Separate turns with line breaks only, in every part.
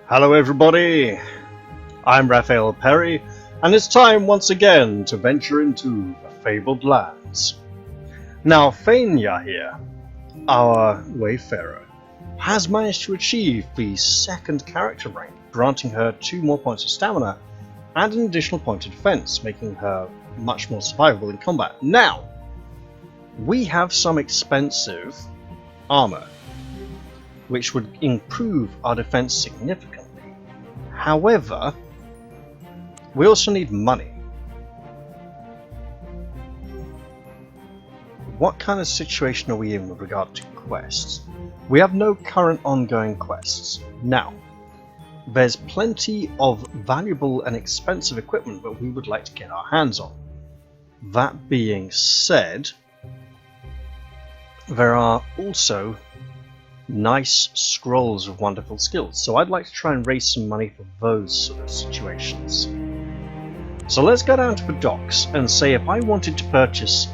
Hello everybody, I'm Raphael Perry, and it's time once again to venture into the Fabled Lands. Now Fenya here, our wayfarer, has managed to achieve the second character rank, granting her 2 more points of stamina and an additional point of defense, making her much more survivable in combat. Now, we have some expensive armor, which would improve our defense significantly. However, we also need money. What kind of situation are we in with regard to quests? We have no current ongoing quests. Now, there's plenty of valuable and expensive equipment that we would like to get our hands on. That being said, there are also nice scrolls of wonderful skills, so I'd like to try and raise some money for those sort of situations. So let's go down to the docks and say if I wanted to purchase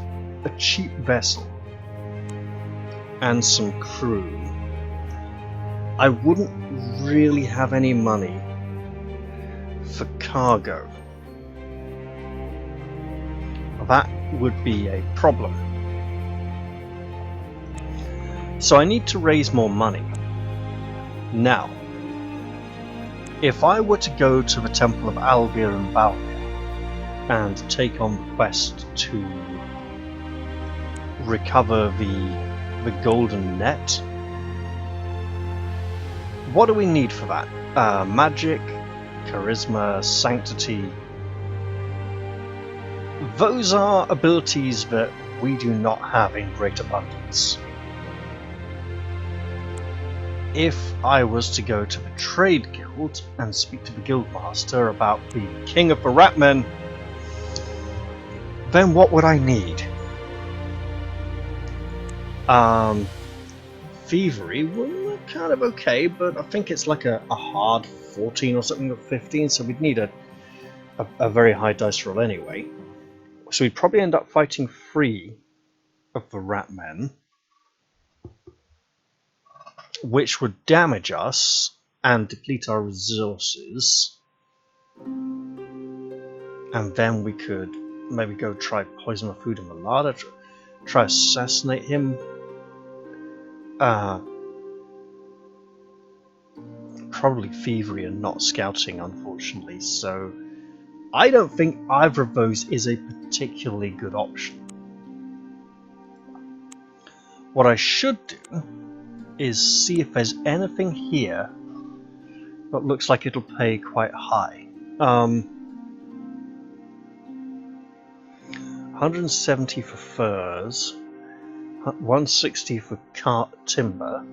a cheap vessel and some crew, I wouldn't really have any money for cargo. That would be a problem. So I need to raise more money. Now, if I were to go to the Temple of Alvir and Balvir and take on the quest to recover the golden net, what do we need for that? Magic, charisma, sanctity. Those are abilities that we do not have in great abundance. If I was to go to the Trade Guild and speak to the Guildmaster about the King of the Ratmen, then what would I need? Thievery, well, kind of okay, but I think it's like a hard 14 or something, or 15, so we'd need a very high dice roll anyway. So we'd probably end up fighting 3 of the Ratmen, which would damage us and deplete our resources, and then we could maybe go try poison the food in the larder, try assassinate him. Probably thievery and not scouting, unfortunately, so I don't think either of those is a particularly good option. What I should do is see if there's anything here that looks like it'll pay quite high. 170 for furs, 160 for timber.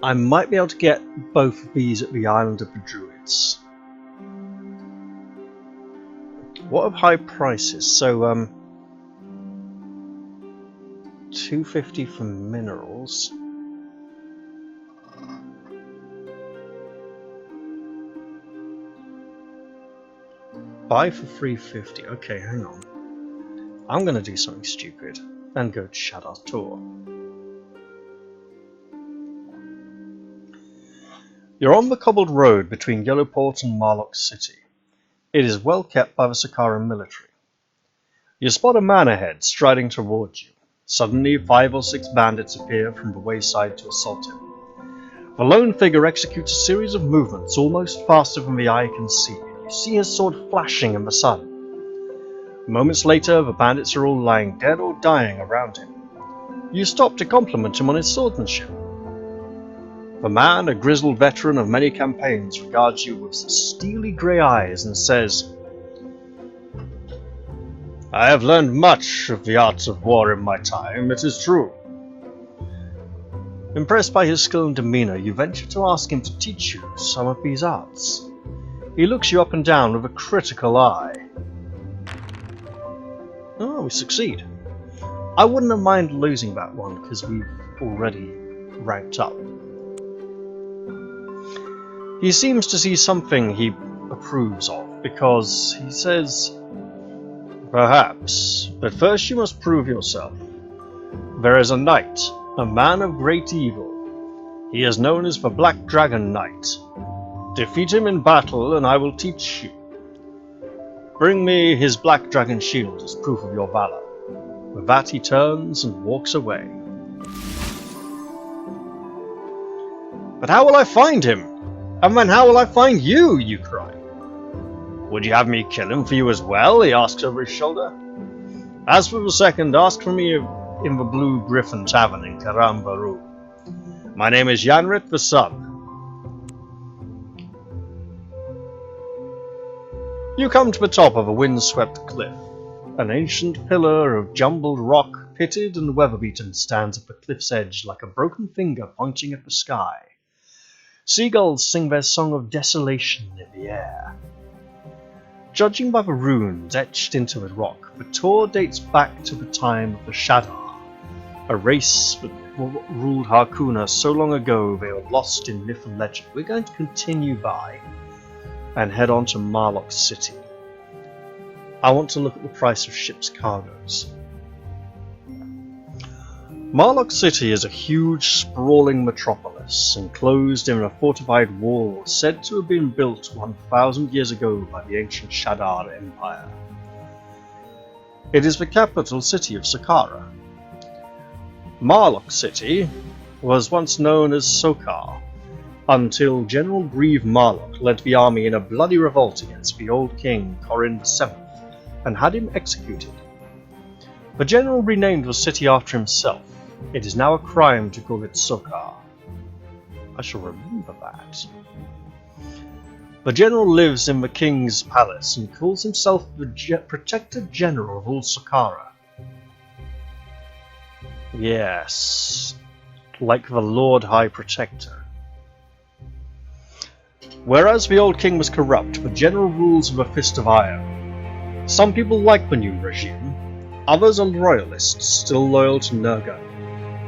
I might be able to get both of these at the Island of the Druids. What are high prices? So 250 for minerals. Buy for 350. Okay, hang on. I'm going to do something stupid and go to Shadow's Tour. You're on the cobbled road between Yellowport and Marlock City. It is well kept by the Sakara military. You spot a man ahead, striding towards you. Suddenly, 5 or 6 bandits appear from the wayside to assault him. The lone figure executes a series of movements almost faster than the eye can see. You see his sword flashing in the sun. Moments later, the bandits are all lying dead or dying around him. You stop to compliment him on his swordsmanship. The man, a grizzled veteran of many campaigns, regards you with steely grey eyes and says, "I have learned much of the arts of war in my time, it is true." Impressed by his skill and demeanour, you venture to ask him to teach you some of these arts. He looks you up and down with a critical eye. Oh, we succeed. I wouldn't have minded losing that one because we've already ranked up. He seems to see something he approves of, because he says, "Perhaps, but first you must prove yourself. There is a knight, a man of great evil. He is known as the Black Dragon Knight. Defeat him in battle, and I will teach you. Bring me his black dragon shield as proof of your valor. With that he turns and walks away. But how will I find him? And then how will I find you? You cry. Would you have me kill him for you as well? He asks over his shoulder. As for the second, ask for me in the Blue Griffin Tavern in Karambaru. My name is Yanrit the Sun. You come to the top of a windswept cliff. An ancient pillar of jumbled rock, pitted and weather-beaten, stands at the cliff's edge like a broken finger pointing at the sky. Seagulls sing their song of desolation in the air. Judging by the runes etched into the rock, the tour dates back to the time of the Shadar, a race that ruled Harkuna so long ago they were lost in myth and legend. We're going to continue by and head on to Marlock City. I want to look at the price of ships' cargoes. Marlock City is a huge, sprawling metropolis, enclosed in a fortified wall said to have been built 1,000 years ago by the ancient Shadar Empire. It is the capital city of Saqqara. Marlock City was once known as Sokar, until General Grieve Marlock led the army in a bloody revolt against the old king Corin VII and had him executed. The general renamed the city after himself. It is now a crime to call it Sokar. I shall remember that. The general lives in the king's palace and calls himself the Protector General of all Saqqara. Yes, like the Lord High Protector. Whereas the old king was corrupt, the general rules with a fist of iron. Some people like the new regime, others are royalists still loyal to Nurga,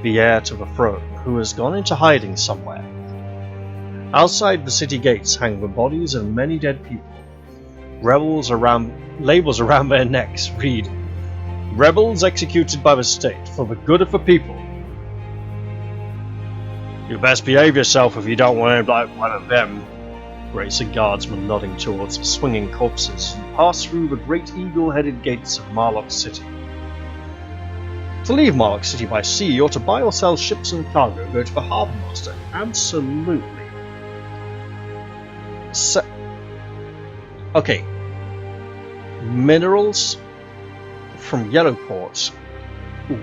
the heir to the throne, who has gone into hiding somewhere. Outside the city gates hang the bodies of many dead people. Labels around their necks read, "Rebels executed by the state for the good of the people." You best behave yourself if you don't want to be like one of them, grates a guardsman nodding towards the swinging corpses and pass through the great eagle-headed gates of Marlock City. To leave Marlock City by sea or to buy or sell ships and cargo, go to the harbour master. Absolutely. Okay. Minerals from Yellowport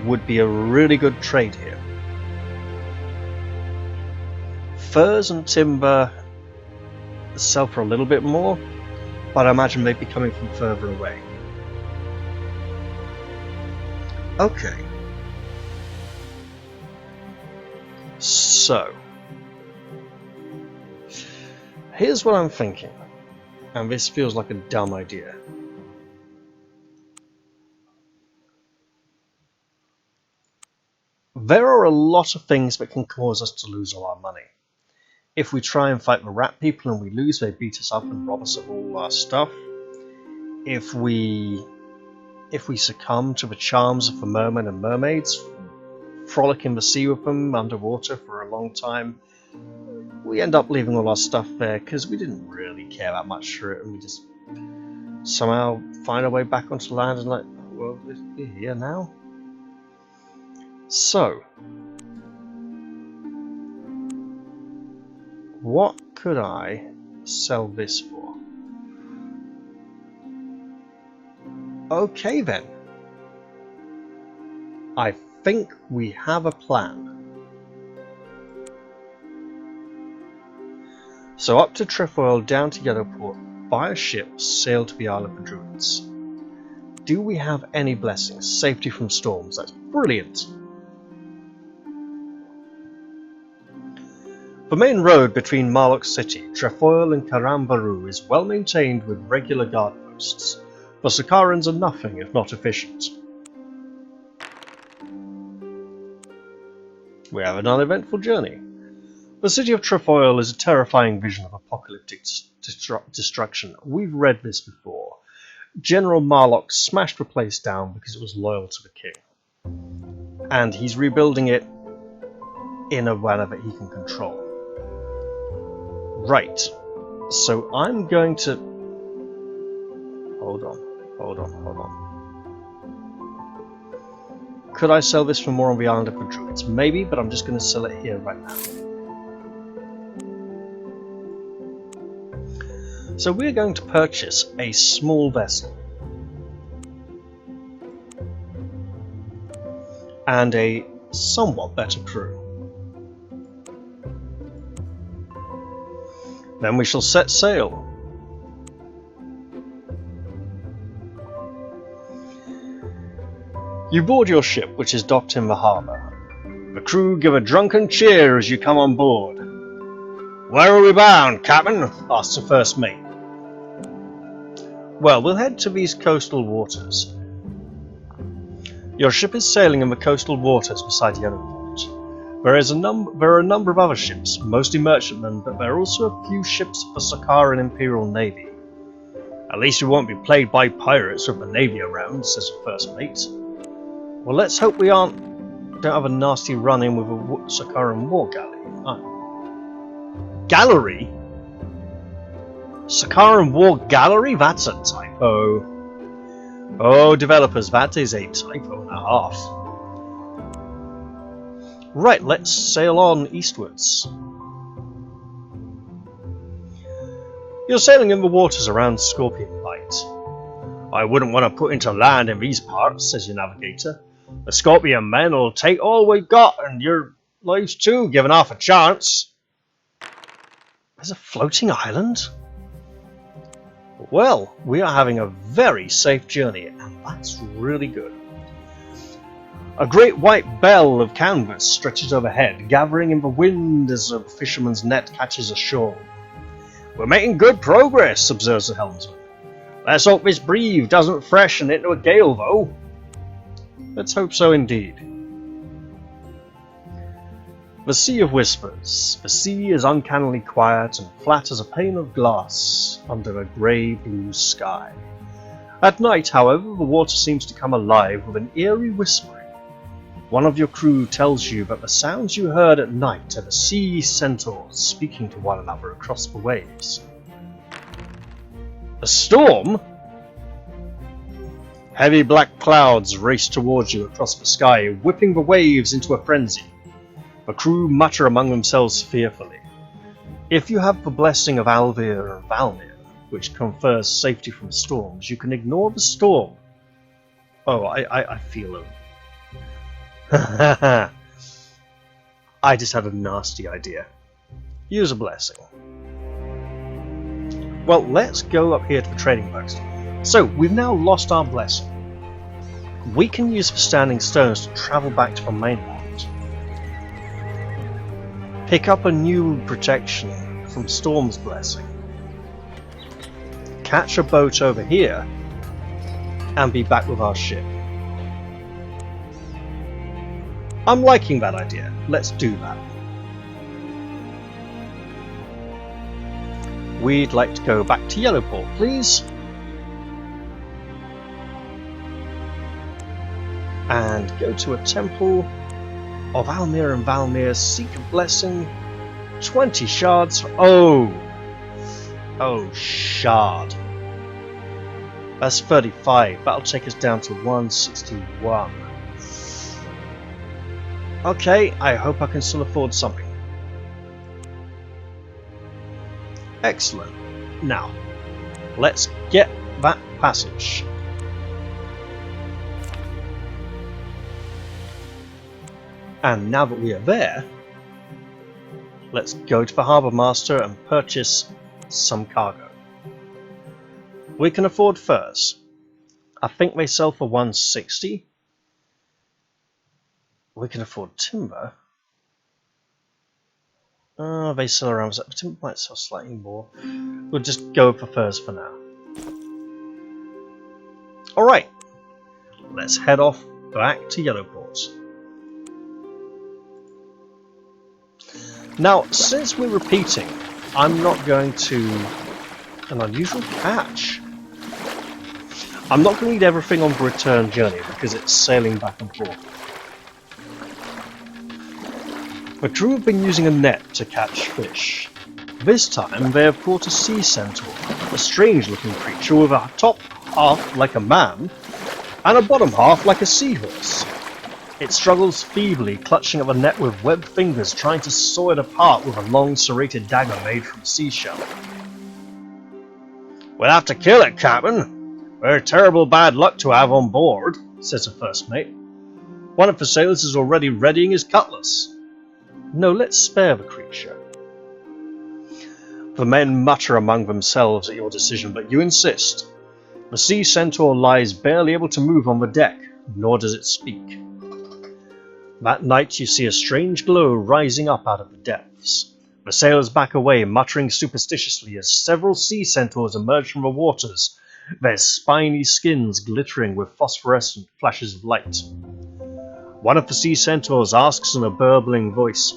would be a really good trade here. Furs and timber sell for a little bit more, but I imagine they'd be coming from further away. Okay. So, here's what I'm thinking, and this feels like a dumb idea. There are a lot of things that can cause us to lose all our money. If we try and fight the rat people and we lose, they beat us up and rob us of all our stuff. If we succumb to the charms of the mermen and mermaids, frolic in the sea with them underwater for a long time, we end up leaving all our stuff there because we didn't really care that much for it, and we just somehow find our way back onto land and like, well, we're here now. So, what could I sell this for? Okay then. I think we have a plan. So up to Trefoil, down to Yellowport, buy a ship, sail to the Isle of the Druids. Do we have any blessings? Safety from storms, that's brilliant. The main road between Marlock City, Trefoil and Karambaru is well maintained with regular guard posts. The Sakkarans are nothing if not efficient. We have an uneventful journey. The city of Trefoil is a terrifying vision of apocalyptic destruction. We've read this before. General Marlock smashed the place down because it was loyal to the king. And he's rebuilding it in a manner that he can control. Right. So I'm going to... Hold on. Could I sell this for more on the island of the druids? Maybe, but I'm just going to sell it here right now. So we're going to purchase a small vessel. And a somewhat better crew. Then we shall set sail. You board your ship, which is docked in the harbour. The crew give a drunken cheer as you come on board. "Where are we bound, Captain?" asks the first mate. "Well, we'll head to these coastal waters." Your ship is sailing in the coastal waters beside Yellowport. There are a number of other ships, mostly merchantmen, but there are also a few ships of the Sakaran Imperial Navy. "At least we won't be plagued by pirates with the navy around," says the first mate. "Well, let's hope we don't have a nasty run-in with a Sakaran war galley." Gallery? Sakaran war gallery? That's a typo. Oh, developers, that is a typo and a half. Right, let's sail on eastwards. You're sailing in the waters around Scorpion Bight. "I wouldn't want to put into land in these parts," says your navigator. "The Scorpion men will take all we've got, and your lives too, given half a chance." There's a floating island? Well, we are having a very safe journey, and that's really good. A great white bell of canvas stretches overhead, gathering in the wind as a fisherman's net catches a shore. "We're making good progress," observes the helmsman. "Let's hope this breeze doesn't freshen into a gale, though." Let's hope so indeed. The Sea of Whispers. The sea is uncannily quiet and flat as a pane of glass under a grey-blue sky. At night, however, the water seems to come alive with an eerie whispering. One of your crew tells you that the sounds you heard at night are the sea centaurs speaking to one another across the waves. A storm? Heavy black clouds race towards you across the sky, whipping the waves into a frenzy. The crew mutter among themselves fearfully. If you have the blessing of Alvir and Valmir, which confers safety from storms, you can ignore the storm. Oh, I feel it. I just had a nasty idea. Use a blessing. Well, let's go up here to the trading post. So, we've now lost our blessing. We can use the standing stones to travel back to the mainland. Pick up a new protection from Storm's blessing. Catch a boat over here, and be back with our ship. I'm liking that idea. Let's do that. We'd like to go back to Yellowport, please. And go to a temple of Almir and Valmir, seek a blessing. 20 shards for... Oh, shard. That's 35. That'll take us down to 161. Okay, I hope I can still afford something. Excellent. Now, let's get that passage. And now that we are there, let's go to the Harbour Master and purchase some cargo. We can afford furs. I think they sell for 160. We can afford timber. They sell around. Timber might sell slightly more. We'll just go for furs for now. Alright, let's head off back to Yellowport. Now, since we're repeating, I'm not going to... An unusual patch. I'm not going to need everything on the return journey because it's sailing back and forth. The crew have been using a net to catch fish. This time they have caught a sea centaur, a strange-looking creature with a top half like a man and a bottom half like a seahorse. It struggles feebly, clutching at the net with webbed fingers, trying to saw it apart with a long serrated dagger made from seashell. "We'll have to kill it, Captain. We're terrible bad luck to have on board," says the first mate. One of the sailors is already readying his cutlass. "No, let's spare the creature." The men mutter among themselves at your decision, but you insist. The sea centaur lies barely able to move on the deck, nor does it speak. That night you see a strange glow rising up out of the depths. The sailors back away, muttering superstitiously as several sea centaurs emerge from the waters, their spiny skins glittering with phosphorescent flashes of light. One of the sea centaurs asks in a burbling voice,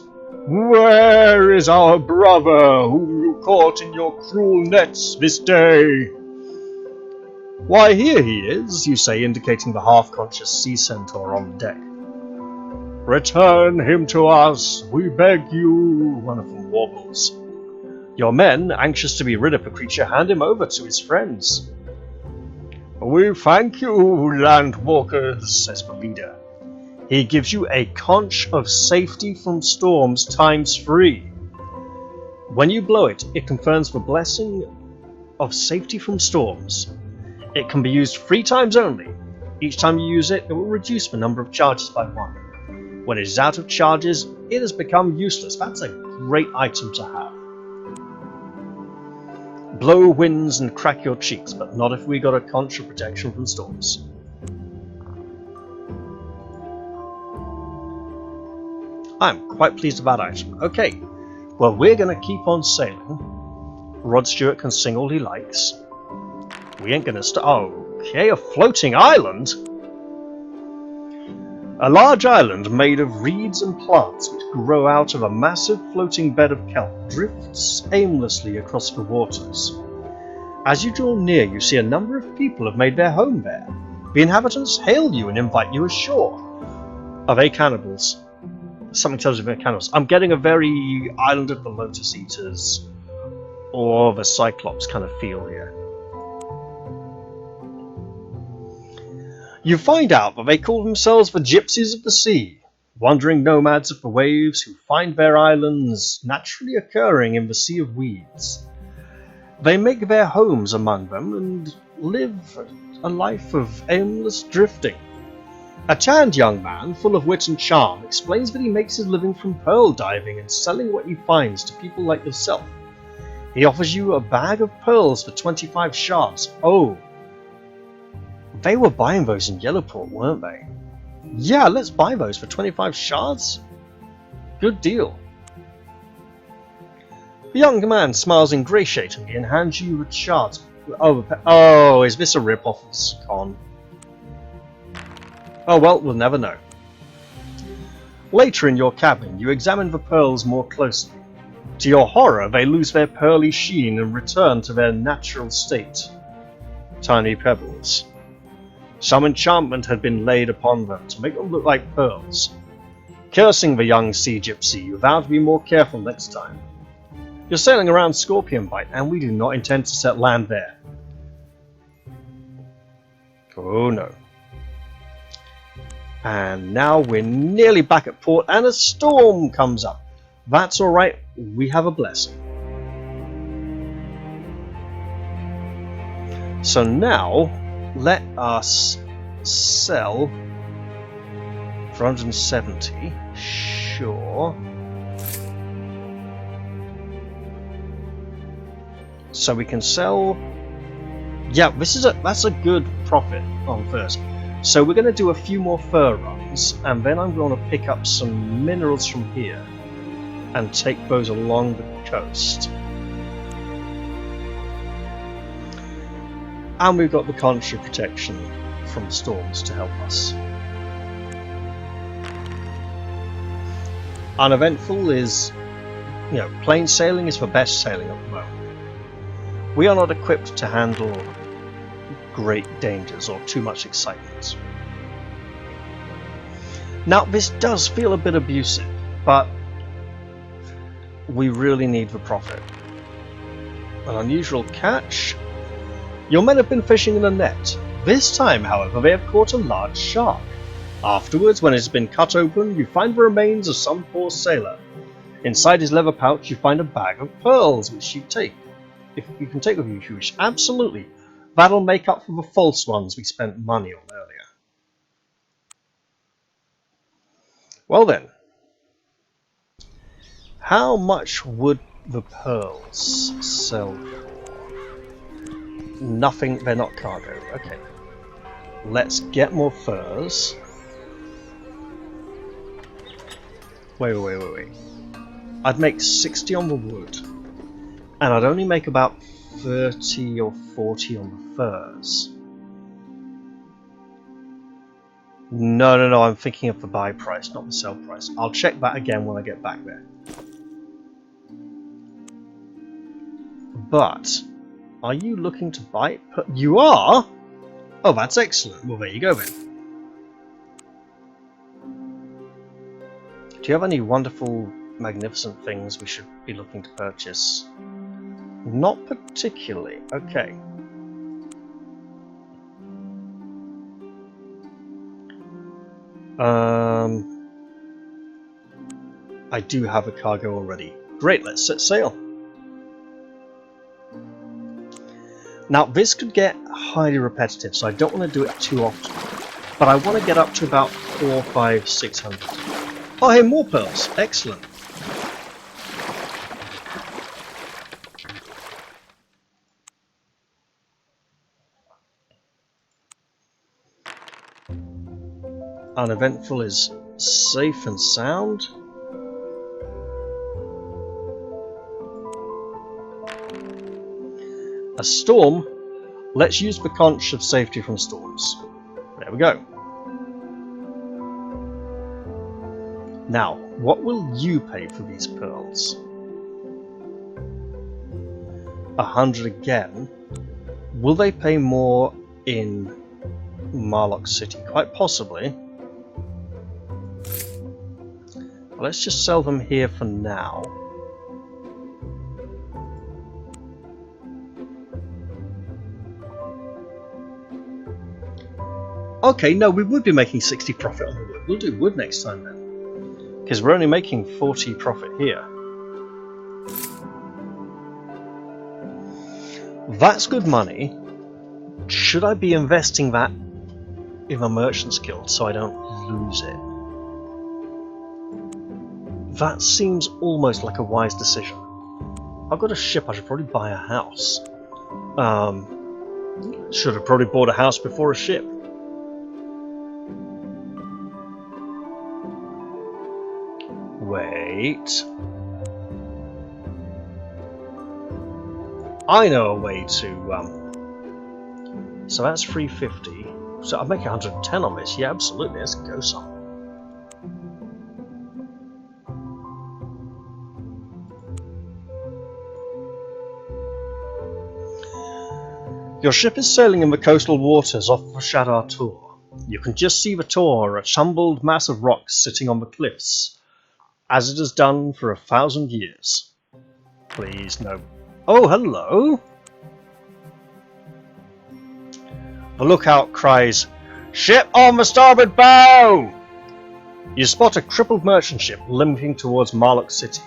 "Where is our brother, whom you caught in your cruel nets this day?" "Why, here he is," you say, indicating the half-conscious sea centaur on the deck. "Return him to us, we beg you," one of them warbles. Your men, anxious to be rid of the creature, hand him over to his friends. "We thank you, landwalkers," says the leader. He gives you a conch of safety from storms ×3. When you blow it, it confers the blessing of safety from storms. It can be used 3 times only. Each time you use it, it will reduce the number of charges by 1. When it is out of charges, it has become useless. That's a great item to have. Blow winds and crack your cheeks, but not if we got a conch of protection from storms. I'm quite pleased with that item. Okay, well, we're going to keep on sailing. Rod Stewart can sing all he likes. We ain't going to okay, a floating island? A large island made of reeds and plants which grow out of a massive floating bed of kelp drifts aimlessly across the waters. As you draw near, you see a number of people have made their home there. The inhabitants hail you and invite you ashore. Are they cannibals? Something tells me they're cannibals. I'm getting a very Island of the Lotus Eaters or the Cyclops kind of feel here. You find out that they call themselves the Gypsies of the Sea, wandering nomads of the waves who find their islands naturally occurring in the sea of weeds. They make their homes among them and live a life of aimless drifting. A tanned young man, full of wit and charm, explains that he makes his living from pearl diving and selling what he finds to people like yourself. He offers you a bag of pearls for 25 shards. Oh, they were buying those in Yellowport, weren't they? Yeah, let's buy those for 25 shards. Good deal. The young man smiles ingratiatingly and hands you the shards. Oh, is this a rip-off of Scon? Oh well, we'll never know. Later in your cabin, you examine the pearls more closely. To your horror, they lose their pearly sheen and return to their natural state. Tiny pebbles. Some enchantment had been laid upon them to make them look like pearls. Cursing the young sea gypsy, you vow to be more careful next time. You're sailing around Scorpion Bight, and we do not intend to set land there. Oh no. And now we're nearly back at port and a storm comes up. That's alright, we have a blessing. So now, let us sell for 170, sure. So we can sell, yeah, that's a good profit on first. So we're going to do a few more fur runs, and then I'm going to pick up some minerals from here and take those along the coast. And we've got the contra protection from storms to help us. Uneventful is, plain sailing is for best sailing at the moment. We are not equipped to handle great dangers or too much excitement. Now this does feel a bit abusive, but we really need the profit. An unusual catch. Your men have been fishing in a net. This time, however, they have caught a large shark. Afterwards, when it has been cut open, you find the remains of some poor sailor. Inside his leather pouch, you find a bag of pearls, which you take. If you can take with you if you wish. Absolutely. That'll make up for the false ones we spent money on earlier. Well then. How much would the pearls sell for? Nothing, they're not cargo. Okay. Let's get more furs. Wait. I'd make 60 on the wood. And I'd only make about 30 or 40 on the furs. No, I'm thinking of the buy price, not the sell price. I'll check that again when I get back there. But, are you looking to buy it? You are? Oh, that's excellent. Well, there you go then. Do you have any wonderful, magnificent things we should be looking to purchase? Not particularly. Okay. I do have a cargo already. Great, let's set sail. Now, this could get highly repetitive, so I don't want to do it too often. But I want to get up to about 400, 500, 600. Oh, hey, more pearls. Excellent. Uneventful is safe and sound. A storm. Let's use the conch of safety from storms. There we go. Now, what will you pay for these pearls? 100 again. Will they pay more in Marlock City? Quite possibly. Let's just sell them here for now. Okay, no, we would be making 60 profit on the wood. We'll do wood next time then. Because we're only making 40 profit here. That's good money. Should I be investing that in the Merchant's Guild so I don't lose it? That seems almost like a wise decision. I've got a ship, I should probably buy a house. Should have probably bought a house before a ship. Wait. I know a way to, so that's 350. So I'll make 110 on this. Yeah, absolutely. Let's go some. Your ship is sailing in the coastal waters off the Shadar Tor. You can just see the Tor, a tumbled mass of rocks sitting on the cliffs, as it has done for 1,000 years. Please, no. Oh, hello! The lookout cries, "Ship on the starboard bow!" You spot a crippled merchant ship limping towards Marlock City.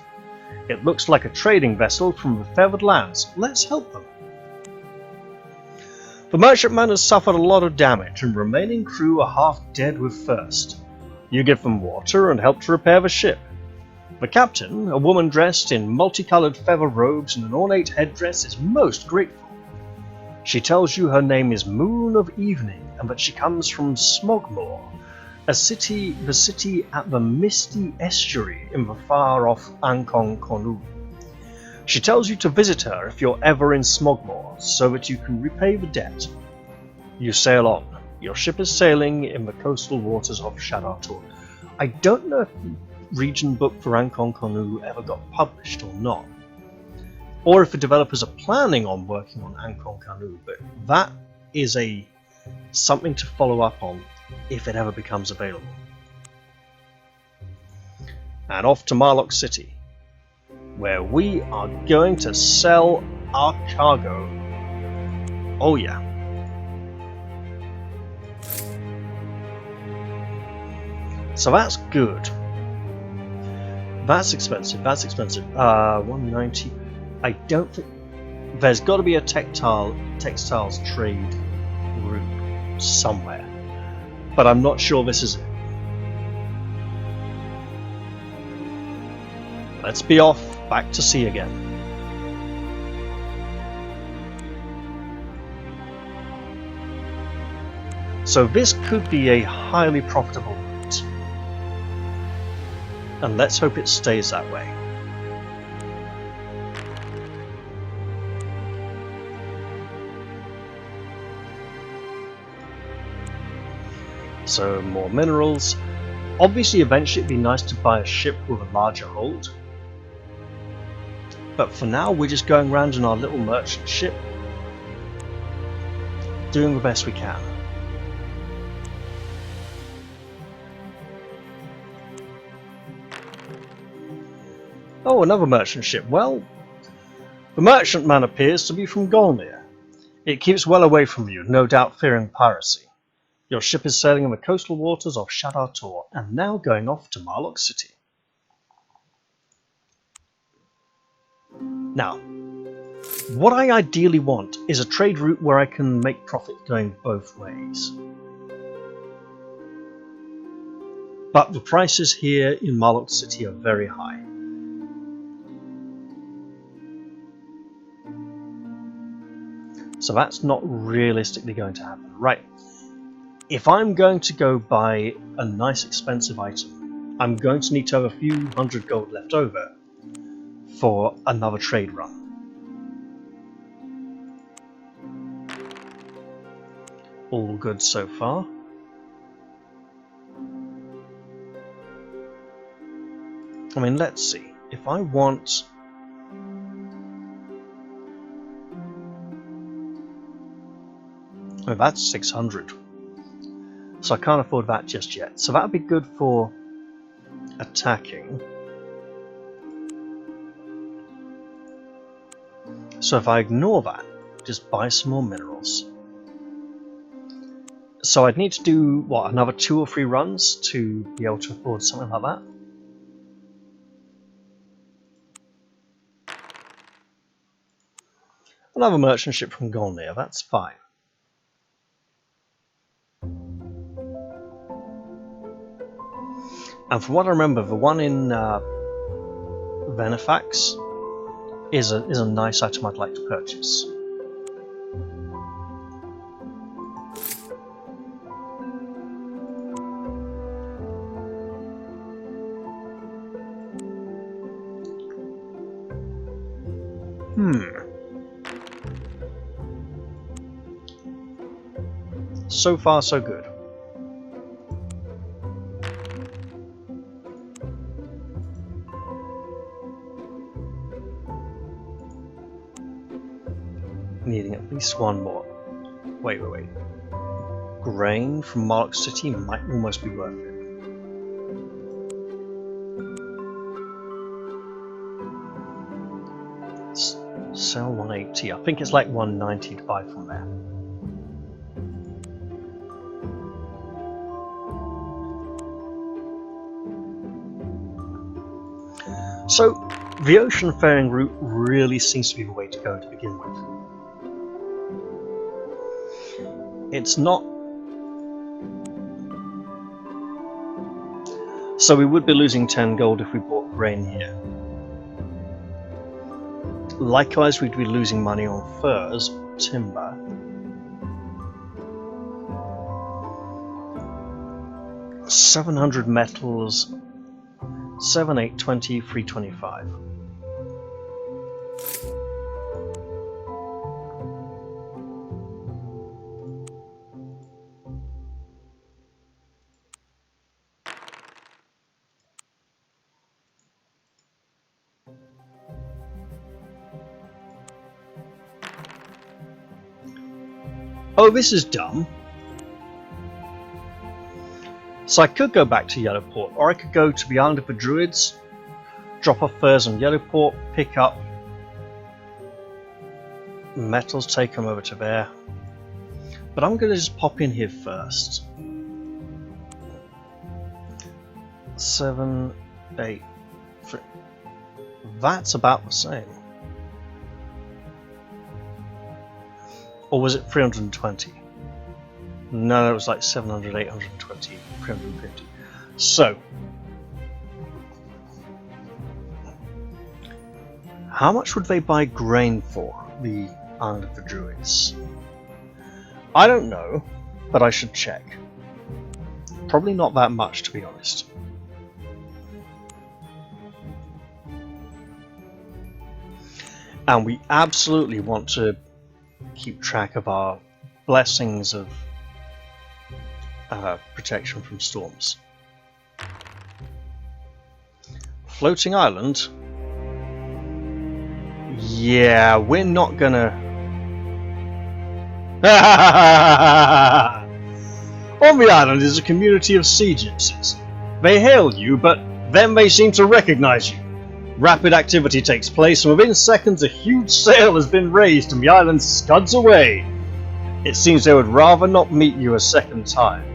It looks like a trading vessel from the Fabled Lands. Let's help them. The merchantman has suffered a lot of damage, and remaining crew are half dead with thirst. You give them water and help to repair the ship. The captain, a woman dressed in multicolored feather robes and an ornate headdress, is most grateful. She tells you her name is Moon of Evening, and that she comes from Smogmore, the city at the misty estuary in the far-off Ankong Konu. She tells you to visit her if you're ever in Smogmore, so that you can repay the debt. You sail on. Your ship is sailing in the coastal waters of Shadar Tor. I don't know if the region book for Ankong Konu ever got published or not, or if the developers are planning on working on Ankong Konu, but that is something to follow up on if it ever becomes available. And off to Marlock City, where we are going to sell our cargo. Oh yeah. So that's good. That's expensive, that's expensive. 190. I don't think... There's got to be a textiles trade route somewhere. But I'm not sure this is it. Let's be off, back to sea again. So this could be a highly profitable route. And let's hope it stays that way. So more minerals. Obviously eventually it'd be nice to buy a ship with a larger hold. But for now we're just going around in our little merchant ship, doing the best we can. Oh, another merchant ship. Well, the merchantman appears to be from Golnir. It keeps well away from you, no doubt fearing piracy. Your ship is sailing in the coastal waters of Shadar Tor, and now going off to Marlock City. Now, what I ideally want is a trade route where I can make profit going both ways. But the prices here in Marlock City are very high. So that's not realistically going to happen. Right. If I'm going to go buy a nice expensive item, I'm going to need to have a few hundred gold left over for another trade run. All good so far. I mean, let's see. If I want... Oh, that's 600. So I can't afford that just yet. So that would be good for attacking. So if I ignore that, just buy some more minerals. So I'd need to do, what, another 2 or 3 runs to be able to afford something like that? Another merchant ship from Golnir, that's fine. And from what I remember, the one in Venefax is a nice item I'd like to purchase. So far, so good. Needing at least one more. Wait. Grain from Marlock City might almost be worth it. Sell 180. I think it's like 190 to buy from there. So, the ocean faring route really seems to be the way to go to begin with. It's not... So we would be losing 10 gold if we bought grain here. Likewise, we'd be losing money on furs, timber. $700 metals, 7, 8, 20, 325. Oh, this is dumb. So I could go back to Yellowport, or I could go to the Island of the Druids, drop off furs on Yellowport, pick up Metals take them over to there. But I'm going to just pop in here first. 7, 8, 3. That's about the same. Or was it 320? No, it was like 700, 820, 350. So, how much would they buy grain for, the Island of the Druids? I don't know, but I should check. Probably not that much, to be honest. And we absolutely want to keep track of our blessings of protection from storms. Floating island? Yeah, we're not gonna... On the island is a community of sea gypsies. They hail you, but then they seem to recognize you. Rapid activity takes place, and within seconds a huge sail has been raised and the island scuds away. It seems they would rather not meet you a second time.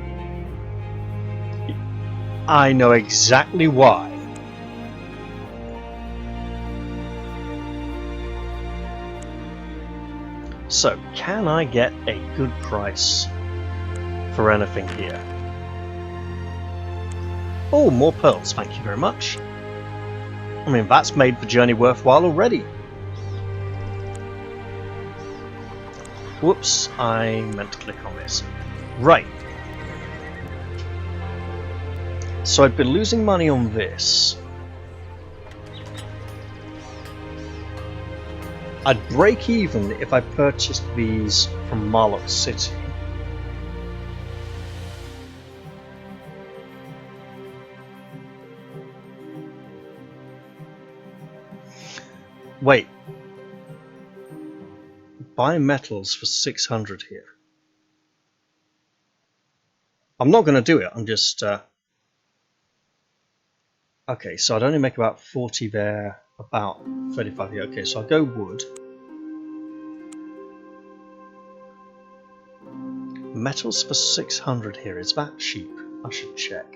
I know exactly why. So, can I get a good price for anything here? Oh, more pearls, thank you very much. I mean, that's made the journey worthwhile already. Whoops, I meant to click on this. Right. So I've been losing money on this. I'd break even if I purchased these from Marlock City. Wait. Buy metals for 600 here. I'm not going to do it, I'm just... Okay, so I'd only make about 40 there, about 35 here. Okay, so I'll go wood. Metals for 600 here, is that cheap? I should check.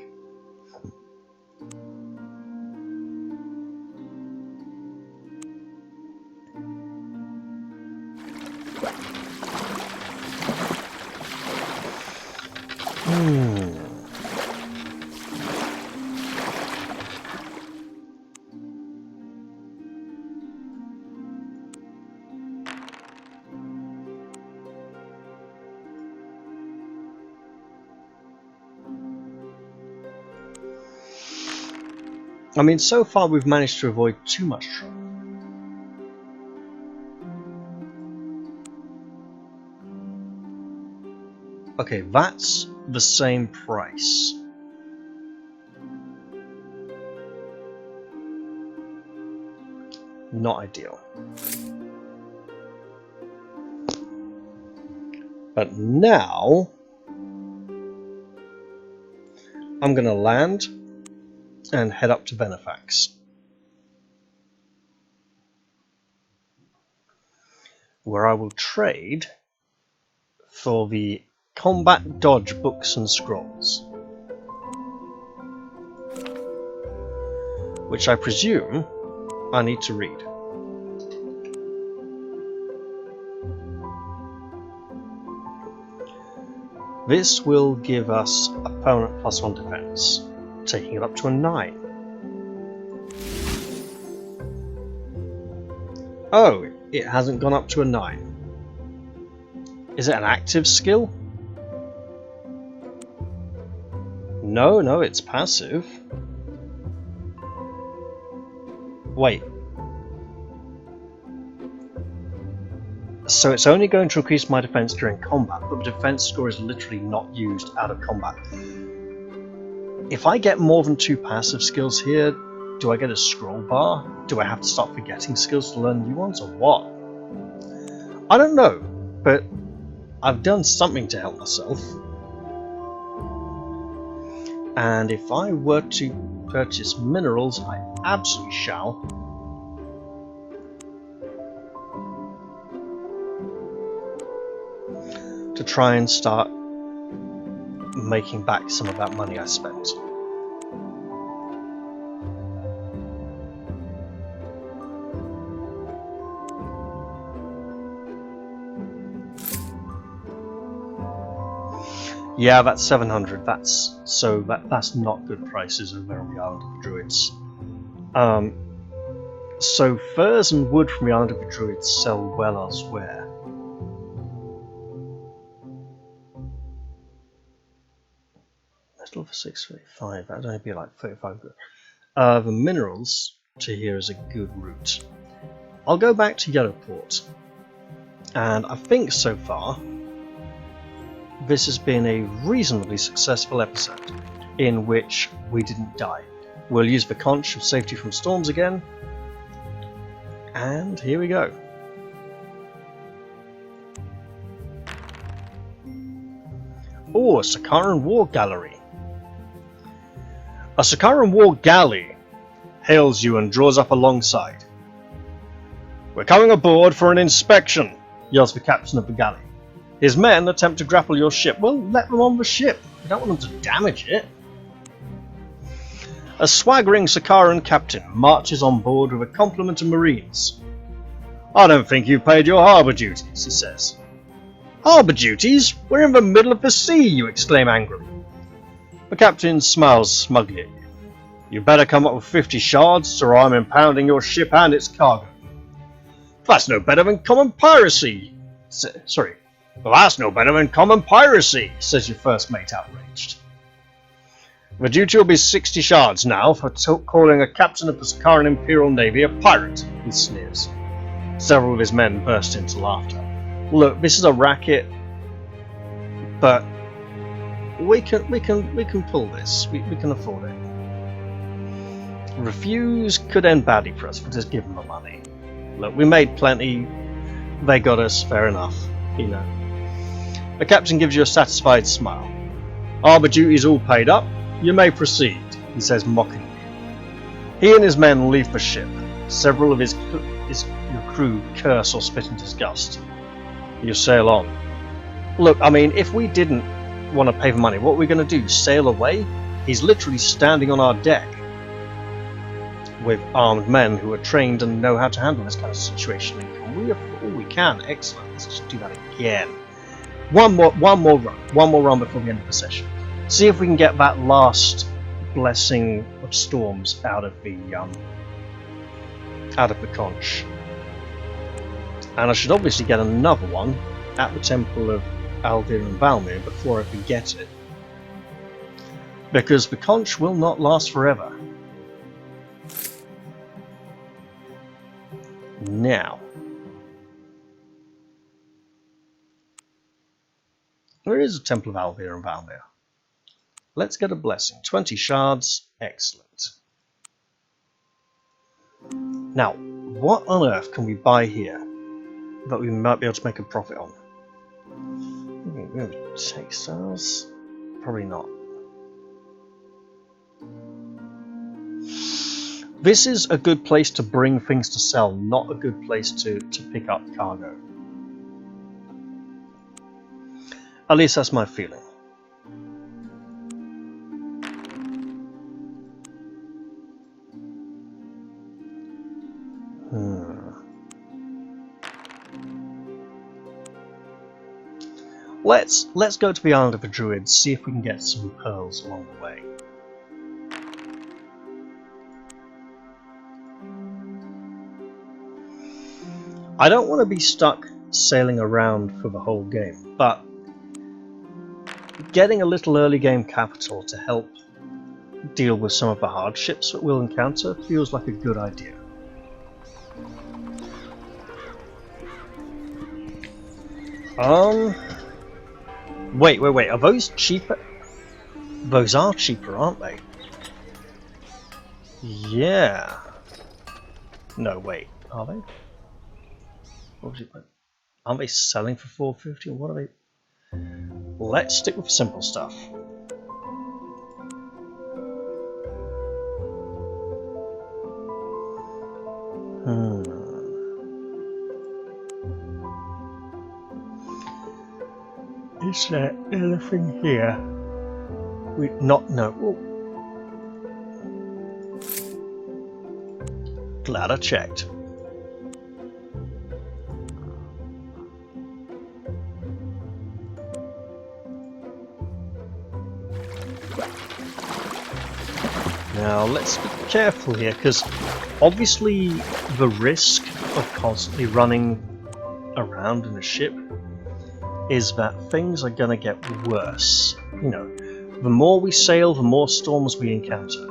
I mean, so far we've managed to avoid too much trouble. Okay, that's the same price. Not ideal. But now I'm going to land and head up to Benefax, where I will trade for the combat dodge books and scrolls, which I presume I need to read. This will give us opponent +1 defense, taking it up to a 9. Oh, it hasn't gone up to a 9. Is it an active skill? No, it's passive. Wait. So it's only going to increase my defense during combat, but the defense score is literally not used out of combat. If I get more than 2 passive skills here, do I get a scroll bar? Do I have to start forgetting skills to learn new ones, or what? I don't know, but I've done something to help myself. And if I were to purchase minerals, I absolutely shall. to try and start making back some of that money I spent. Yeah, that's 700. That's not good prices over on the Island of the Druids. So furs and wood from the Island of the Druids sell well elsewhere. Metal for 635. That'd only be like 3,500. The minerals to here is a good route. I'll go back to Yellowport, and I think so far this has been a reasonably successful episode in which we didn't die. We'll use the conch of safety from storms again, and here we go. Oh, a Sakaran War Gallery. A Sakaran War Galley hails you and draws up alongside. "We're coming aboard for an inspection," yells the captain of the galley. His men attempt to grapple your ship. Well, let them on the ship. You don't want them to damage it. A swaggering Sakaran captain marches on board with a complement of marines. "I don't think you've paid your harbour duties," he says. "Harbour duties? We're in the middle of the sea," you exclaim angrily. The captain smiles smugly at you. "You better come up with 50 shards, or I'm impounding your ship and its cargo." "That's no better than common piracy." "Well, that's no better than common piracy," says your first mate, outraged. "The duty will be 60 shards now for calling a captain of the Sakaran Imperial Navy a pirate," he sneers. Several of his men burst into laughter. Look, this is a racket, but we can pull this. We can afford it. Refuse could end badly for us, but just give them the money. Look, we made plenty. They got us, fair enough, you know. The captain gives you a satisfied smile. "Harbour duties all paid up. You may proceed," he says mockingly. He and his men leave the ship. Several of your crew curse or spit in disgust. You sail on. Look, I mean, if we didn't want to pay the money, what are we going to do? Sail away? He's literally standing on our deck with armed men who are trained and know how to handle this kind of situation. Can we afford? We can. Excellent. Let's just do that again. One more run before the end of the session. See if we can get that last blessing of storms out of the conch. And I should obviously get another one at the Temple of Aldir and Valmir before I forget it, because the conch will not last forever. Now, there is a Temple of Aldir and Valmir. Let's get a blessing. 20 shards. Excellent. Now, what on earth can we buy here that we might be able to make a profit on? Textiles? Probably not. This is a good place to bring things to sell, not a good place to pick up cargo. At least that's my feeling. Let's go to the Island of the Druids, see if we can get some pearls along the way. I don't want to be stuck sailing around for the whole game, but getting a little early game capital to help deal with some of the hardships that we'll encounter feels like a good idea. Wait, are those cheaper? Those are cheaper, aren't they? Yeah. No, wait, are they? What was it? Aren't they selling for 450? What are they? Let's stick with simple stuff. Is there anything here? No. Ooh. Glad I checked. Now let's be careful here, because obviously the risk of constantly running around in a ship is that things are going to get worse. You know, the more we sail, the more storms we encounter.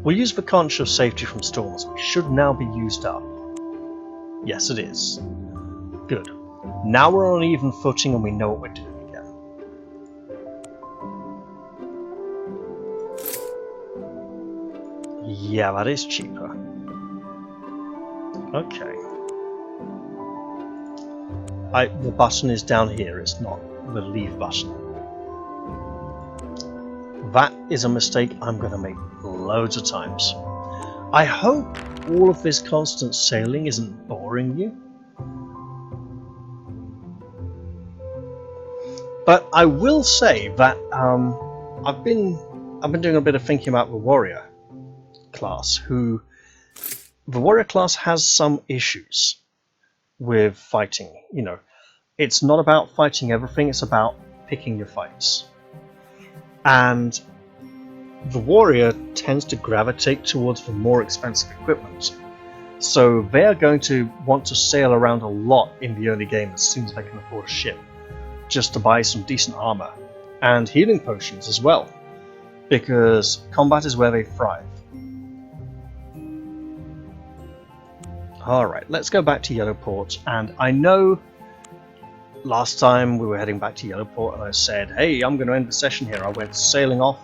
We'll use the conch of safety from storms, which should now be used up. Yes, it is. Good. Now we're on even footing and we know what we're doing again. Yeah, that is cheaper. Okay. The button is down here, it's not the leave button. That is a mistake I'm going to make loads of times. I hope all of this constant sailing isn't boring you. But I will say that I've been doing a bit of thinking about the warrior class, the warrior class has some issues with fighting. You know, it's not about fighting everything, it's about picking your fights. And the warrior tends to gravitate towards the more expensive equipment. So they are going to want to sail around a lot in the early game as soon as they can afford a ship, just to buy some decent armor and healing potions as well, because combat is where they thrive. Alright, let's go back to Yellowport, and I know last time we were heading back to Yellowport and I said, hey, I'm going to end the session here. I went sailing off.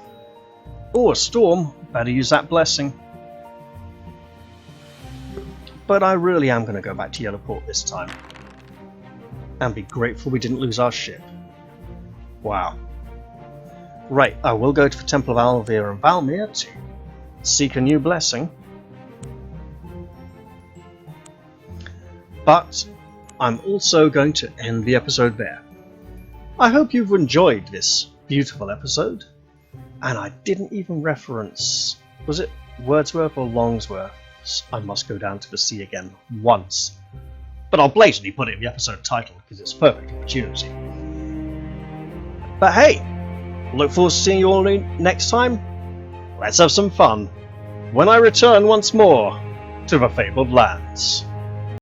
Oh, a storm, better use that blessing. But I really am going to go back to Yellowport this time and be grateful we didn't lose our ship. Wow. Right, I will go to the Temple of Alvir and Valmir to seek a new blessing. But I'm also going to end the episode there. I hope you've enjoyed this beautiful episode. And I didn't even reference, was it Wordsworth or Longsworth? I must go down to the sea again once. But I'll blatantly put it in the episode title because it's a perfect opportunity. But hey, look forward to seeing you all next time. Let's have some fun when I return once more to the Fabled Lands.